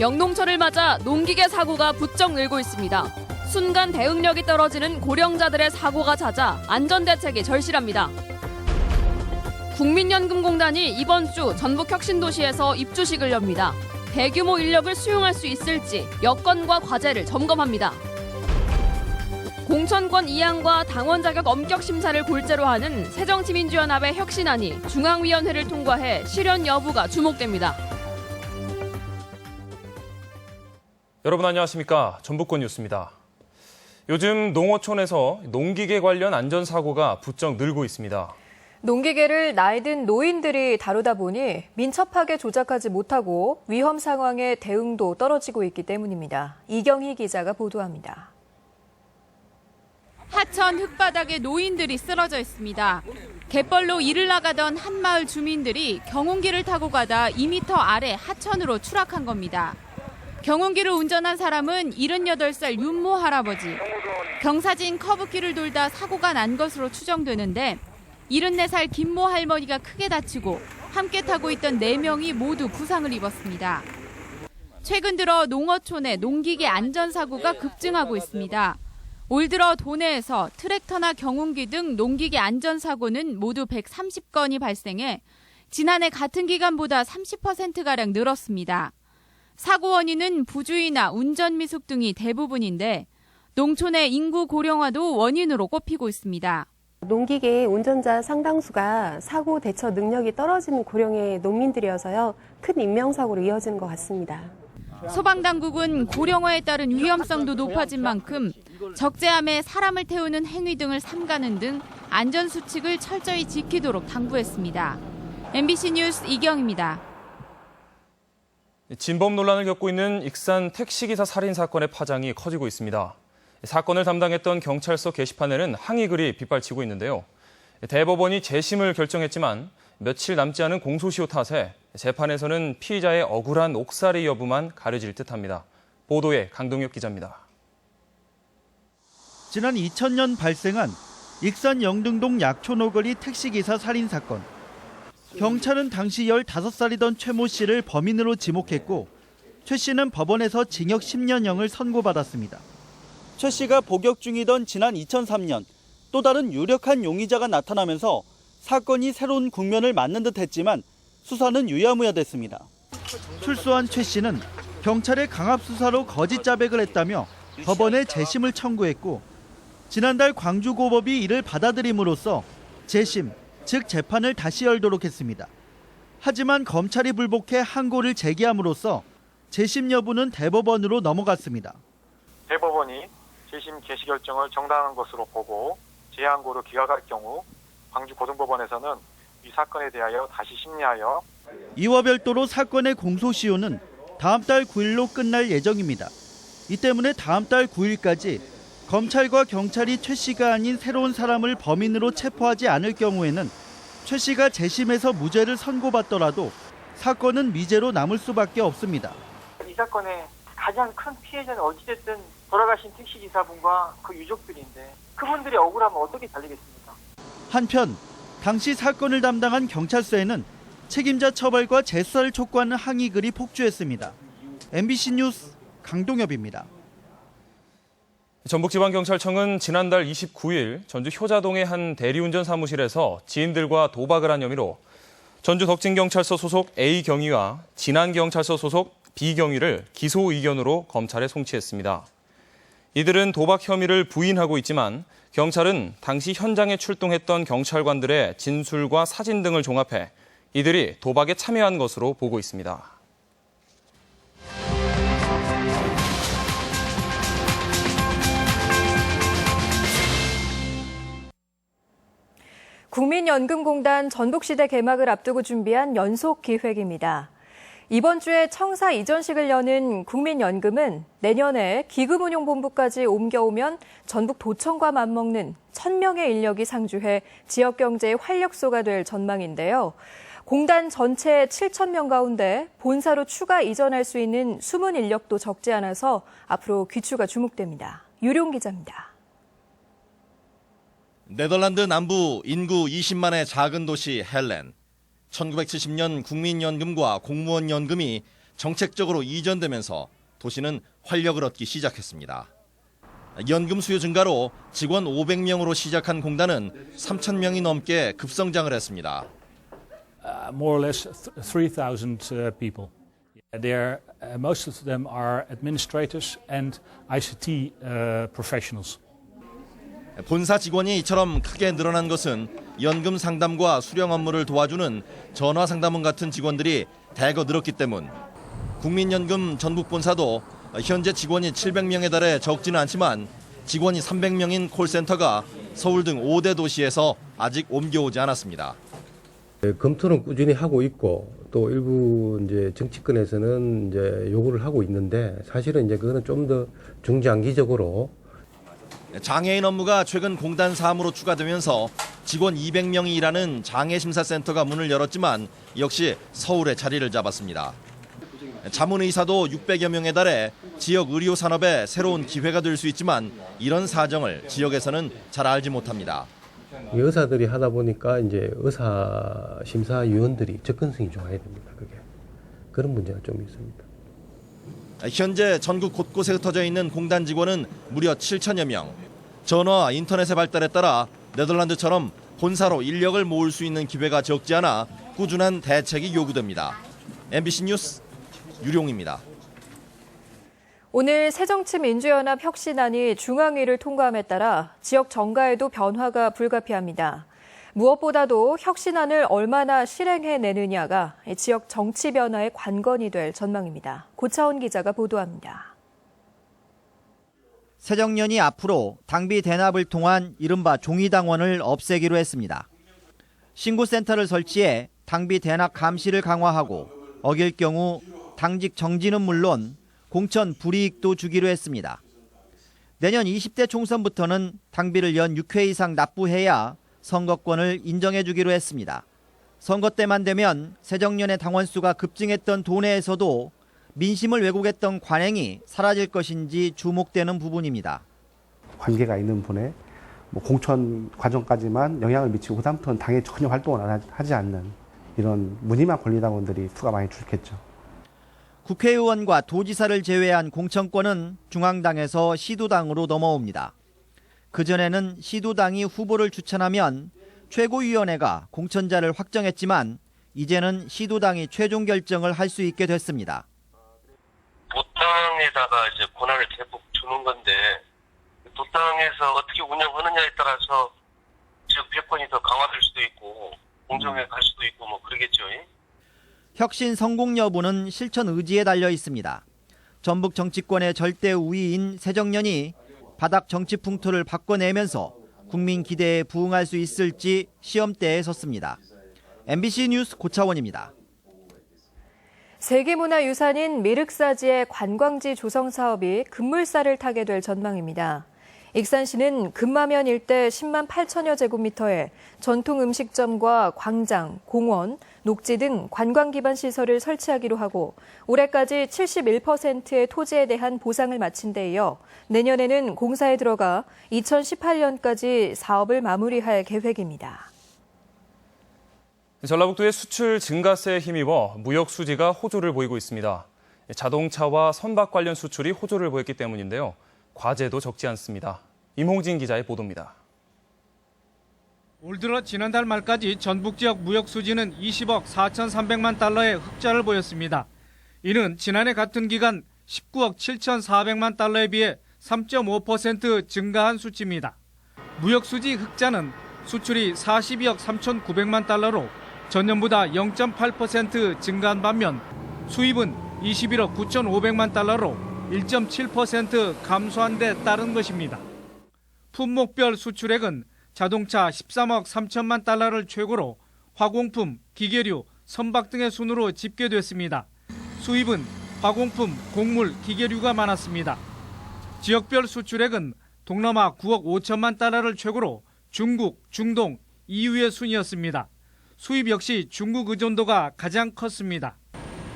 명농철을 맞아 농기계 사고가 부쩍 늘고 있습니다. 순간 대응력이 떨어지는 고령자들의 사고가 잦아 안전대책이 절실합니다. 국민연금공단이 이번 주 전북 혁신도시에서 입주식을 엽니다. 대규모 인력을 수용할 수 있을지 여건과 과제를 점검합니다. 공천권 이양과 당원 자격 엄격 심사를 골재로 하는 새정치민주연합의 혁신안이 중앙위원회를 통과해 실현 여부가 주목됩니다. 여러분 안녕하십니까? 전북권 뉴스입니다. 요즘 농어촌에서 농기계 관련 안전사고가 부쩍 늘고 있습니다. 농기계를 나이 든 노인들이 다루다 보니 민첩하게 조작하지 못하고 위험 상황의 대응도 떨어지고 있기 때문입니다. 이경희 기자가 보도합니다. 하천 흙바닥에 노인들이 쓰러져 있습니다. 갯벌로 일을 나가던 한 마을 주민들이 경운기를 타고 가다 2m 아래 하천으로 추락한 겁니다. 경운기를 운전한 사람은 78살 윤모 할아버지. 경사진 커브길을 돌다 사고가 난 것으로 추정되는데 74살 김모 할머니가 크게 다치고 함께 타고 있던 4명이 모두 부상을 입었습니다. 최근 들어 농어촌의 농기계 안전사고가 급증하고 있습니다. 올 들어 도내에서 트랙터나 경운기 등 농기계 안전사고는 모두 130건이 발생해 지난해 같은 기간보다 30%가량 늘었습니다. 사고 원인은 부주의나 운전 미숙 등이 대부분인데 농촌의 인구 고령화도 원인으로 꼽히고 있습니다. 농기계 운전자 상당수가 사고 대처 능력이 떨어지는 고령의 농민들이어서요. 큰 인명사고로 이어지는 것 같습니다. 소방당국은 고령화에 따른 위험성도 높아진 만큼 적재함에 사람을 태우는 행위 등을 삼가는 등 안전수칙을 철저히 지키도록 당부했습니다. MBC 뉴스 이경입니다. 진범 논란을 겪고 있는 익산 택시기사 살인 사건의 파장이 커지고 있습니다. 사건을 담당했던 경찰서 게시판에는 항의글이 빗발치고 있는데요. 대법원이 재심을 결정했지만 며칠 남지 않은 공소시효 탓에 재판에서는 피의자의 억울한 옥살이 여부만 가려질 듯합니다. 보도에 강동혁 기자입니다. 지난 2000년 발생한 익산 영등동 약촌오거리 택시기사 살인 사건. 경찰은 당시 15살이던 최 모 씨를 범인으로 지목했고 최 씨는 법원에서 징역 10년형을 선고받았습니다. 최 씨가 복역 중이던 지난 2003년 또 다른 유력한 용의자가 나타나면서 사건이 새로운 국면을 맞는 듯 했지만 수사는 유야무야됐습니다. 출소한 최 씨는 경찰의 강압수사로 거짓 자백을 했다며 법원에 재심을 청구했고 지난달 광주고법이 이를 받아들임으로써 재심, 즉 재판을 다시 열도록 했습니다. 하지만 검찰이 불복해 항고를 제기함으로써 재심 여부는 대법원으로 넘어갔습니다. 대법원이 재심 개시 결정을 정당한 것으로 보고 재항고로 기각할 경우 광주고등법원에서는 이 사건에 대하여 다시 심리하여 이와 별도로 사건의 공소시효는 다음 달 9일로 끝날 예정입니다. 이 때문에 다음 달 9일까지 검찰과 경찰이 최 씨가 아닌 새로운 사람을 범인으로 체포하지 않을 경우에는 최 씨가 재심에서 무죄를 선고받더라도 사건은 미제로 남을 수밖에 없습니다. 이 사건의 가장 큰 피해자는 어찌됐든 돌아가신 택시기사분과 그 유족들인데 그분들이 억울하면 어떻게 달리겠습니까? 한편 당시 사건을 담당한 경찰서에는 책임자 처벌과 재수사를 촉구하는 항의글이 폭주했습니다. MBC 뉴스 강동엽입니다. 전북지방경찰청은 지난달 29일 전주 효자동의 한 대리운전 사무실에서 지인들과 도박을 한 혐의로 전주 덕진경찰서 소속 A경위와 진안경찰서 소속 B경위를 기소 의견으로 검찰에 송치했습니다. 이들은 도박 혐의를 부인하고 있지만 경찰은 당시 현장에 출동했던 경찰관들의 진술과 사진 등을 종합해 이들이 도박에 참여한 것으로 보고 있습니다. 국민연금공단 전북시대 개막을 앞두고 준비한 연속 기획입니다. 이번 주에 청사 이전식을 여는 국민연금은 내년에 기금운용본부까지 옮겨오면 전북도청과 맞먹는 1000명의 인력이 상주해 지역경제의 활력소가 될 전망인데요. 공단 전체 7,000명 가운데 본사로 추가 이전할 수 있는 숨은 인력도 적지 않아서 앞으로 귀추가 주목됩니다. 유룡 기자입니다. 네덜란드 남부 인구 20만의 작은 도시 헬렌. 1970년 국민연금과 공무원연금이 정책적으로 이전되면서 도시는 활력을 얻기 시작했습니다. 연금 수요 증가로 직원 500명으로 시작한 공단은 3,000명이 넘게 급성장을 했습니다. More or less 3,000 people. Most of them are administrators and ICT professionals. 본사 직원이 이처럼 크게 늘어난 것은 연금 상담과 수령 업무를 도와주는 전화 상담원 같은 직원들이 대거 늘었기 때문. 국민연금 전북본사도 현재 직원이 700명에 달해 적지는 않지만 직원이 300명인 콜센터가 서울 등 5대 도시에서 아직 옮겨오지 않았습니다. 검토는 꾸준히 하고 있고 또 일부 이제 정치권에서는 이제 요구를 하고 있는데 사실은 이제 그거는 좀 더 중장기적으로 장애인 업무가 최근 공단 사무로 추가되면서 직원 200명이 일하는 장애심사센터가 문을 열었지만 역시 서울에 자리를 잡았습니다. 자문의사도 600여 명에 달해 지역 의료 산업에 새로운 기회가 될 수 있지만 이런 사정을 지역에서는 잘 알지 못합니다. 의사들이 하다 보니까 이제 의사 심사위원들이 접근성이 좋아야 됩니다. 그게 그런 문제가 좀 있습니다. 현재 전국 곳곳에 흩어져 있는 공단 직원은 무려 7천여 명. 전화와 인터넷의 발달에 따라 네덜란드처럼 본사로 인력을 모을 수 있는 기회가 적지 않아 꾸준한 대책이 요구됩니다. MBC 뉴스 유룡입니다. 오늘 새정치민주연합 혁신안이 중앙위를 통과함에 따라 지역 정가에도 변화가 불가피합니다. 무엇보다도 혁신안을 얼마나 실행해내느냐가 지역 정치 변화의 관건이 될 전망입니다. 고차원 기자가 보도합니다. 새정년이 앞으로 당비 대납을 통한 이른바 종이당원을 없애기로 했습니다. 신고센터를 설치해 당비 대납 감시를 강화하고 어길 경우 당직 정지는 물론 공천 불이익도 주기로 했습니다. 내년 20대 총선부터는 당비를 연 6회 이상 납부해야 선거권을 인정해 주기로 했습니다. 선거 때만 되면 새정년의 당원수가 급증했던 도내에서도 민심을 왜곡했던 관행이 사라질 것인지 주목되는 부분입니다. 관계가 있는 분의 공천 과정까지만 영향을 미치고 그다음부터는 당에 전혀 활동을 하지 않는 이런 무늬만 권리당원들이 수가 많이 줄겠죠. 국회의원과 도지사를 제외한 공천권은 중앙당에서 시도당으로 넘어옵니다. 그전에는 시도당이 후보를 추천하면 최고위원회가 공천자를 확정했지만 이제는 시도당이 최종 결정을 할 수 있게 됐습니다. 도당에다가 이제 권한을 대폭 주는 건데 도당에서 어떻게 운영하느냐에 따라서 지역 패권이 더 강화될 수도 있고 공정에 갈 수도 있고 뭐 그러겠죠. 혁신 성공 여부는 실천 의지에 달려 있습니다. 전북 정치권의 절대 우위인 새정년이 바닥 정치 풍토를 바꿔내면서 국민 기대에 부응할 수 있을지 시험대에 섰습니다. MBC 뉴스 고차원입니다. 세계문화유산인 미륵사지의 관광지 조성 사업이 급물살을 타게 될 전망입니다. 익산시는 금마면 일대 10만 8천여 제곱미터에 전통 음식점과 광장, 공원, 녹지 등 관광 기반 시설을 설치하기로 하고 올해까지 71%의 토지에 대한 보상을 마친 데 이어 내년에는 공사에 들어가 2018년까지 사업을 마무리할 계획입니다. 전라북도의 수출 증가세에 힘입어 무역 수지가 호조를 보이고 있습니다. 자동차와 선박 관련 수출이 호조를 보였기 때문인데요. 과제도 적지 않습니다. 임홍진 기자의 보도입니다. 올 들어 지난달 말까지 전북 지역 무역 수지는 20억 4,300만 달러의 흑자를 보였습니다. 이는 지난해 같은 기간 19억 7,400만 달러에 비해 3.5% 증가한 수치입니다. 무역 수지 흑자는 수출이 42억 3,900만 달러로 전년보다 0.8% 증가한 반면 수입은 21억 9,500만 달러로 1.7% 감소한 데 따른 것입니다. 품목별 수출액은 자동차 13억 3천만 달러를 최고로 화공품, 기계류, 선박 등의 순으로 집계됐습니다. 수입은 화공품, 곡물, 기계류가 많았습니다. 지역별 수출액은 동남아 9억 5천만 달러를 최고로 중국, 중동, EU의 순이었습니다. 수입 역시 중국 의존도가 가장 컸습니다.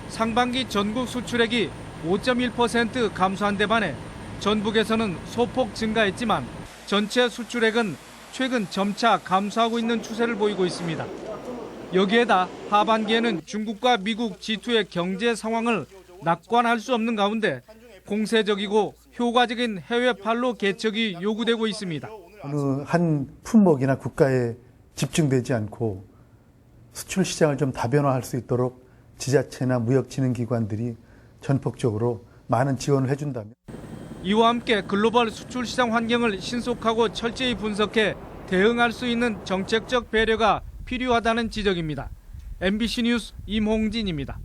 상반기 전국 수출액이 5.1% 감소한 데 반해 전북에서는 소폭 증가했지만 전체 수출액은 최근 점차 감소하고 있는 추세를 보이고 있습니다. 여기에다 하반기에는 중국과 미국 G2의 경제 상황을 낙관할 수 없는 가운데 공세적이고 효과적인 해외 판로 개척이 요구되고 있습니다. 어느 한 품목이나 국가에 집중되지 않고 수출 시장을 좀 다변화할 수 있도록 지자체나 무역진흥기관들이 전폭적으로 많은 지원을 해준다면 이와 함께 글로벌 수출 시장 환경을 신속하고 철저히 분석해 대응할 수 있는 정책적 배려가 필요하다는 지적입니다. MBC 뉴스 임홍진입니다.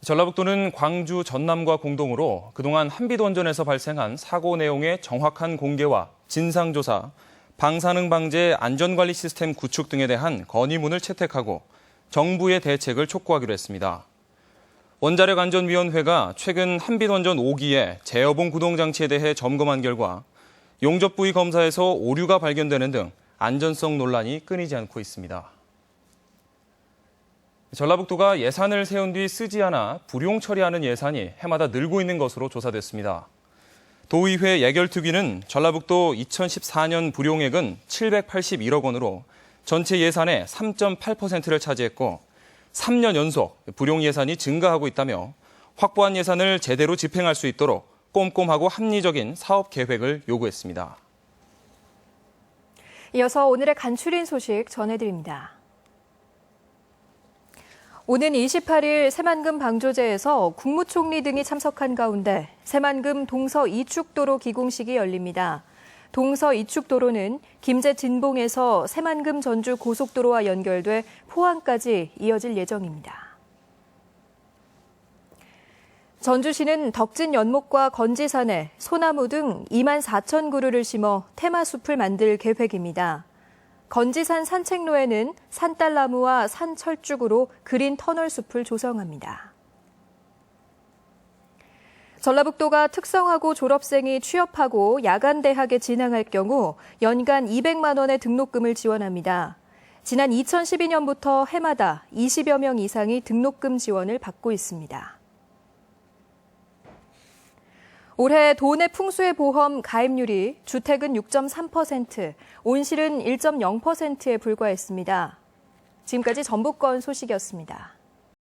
전라북도는 광주, 전남과 공동으로 그동안 한빛원전에서 발생한 사고 내용의 정확한 공개와 진상조사, 방사능 방제 안전관리 시스템 구축 등에 대한 건의문을 채택하고 정부의 대책을 촉구하기로 했습니다. 원자력안전위원회가 최근 한빛원전 5기의 제어봉 구동장치에 대해 점검한 결과 용접 부위 검사에서 오류가 발견되는 등 안전성 논란이 끊이지 않고 있습니다. 전라북도가 예산을 세운 뒤 쓰지 않아 불용 처리하는 예산이 해마다 늘고 있는 것으로 조사됐습니다. 도의회 예결특위는 전라북도 2014년 불용액은 781억 원으로 전체 예산의 3.8%를 차지했고 3년 연속 불용 예산이 증가하고 있다며 확보한 예산을 제대로 집행할 수 있도록 꼼꼼하고 합리적인 사업 계획을 요구했습니다. 이어서 오늘의 간추린 소식 전해드립니다. 오는 28일 새만금 방조제에서 국무총리 등이 참석한 가운데 새만금 동서 이축도로 기공식이 열립니다. 동서 이축도로는 김제 진봉에서 새만금 전주 고속도로와 연결돼 포항까지 이어질 예정입니다. 전주시는 덕진 연못과 건지산에 소나무 등 2만 4천 그루를 심어 테마숲을 만들 계획입니다. 건지산 산책로에는 산딸나무와 산철쭉으로 그린 터널 숲을 조성합니다. 전라북도가 특성화고 졸업생이 취업하고 야간 대학에 진학할 경우 연간 200만 원의 등록금을 지원합니다. 지난 2012년부터 해마다 20여 명 이상이 등록금 지원을 받고 있습니다. 올해 도내 풍수의 보험 가입률이 주택은 6.3%, 온실은 1.0%에 불과했습니다. 지금까지 전북권 소식이었습니다.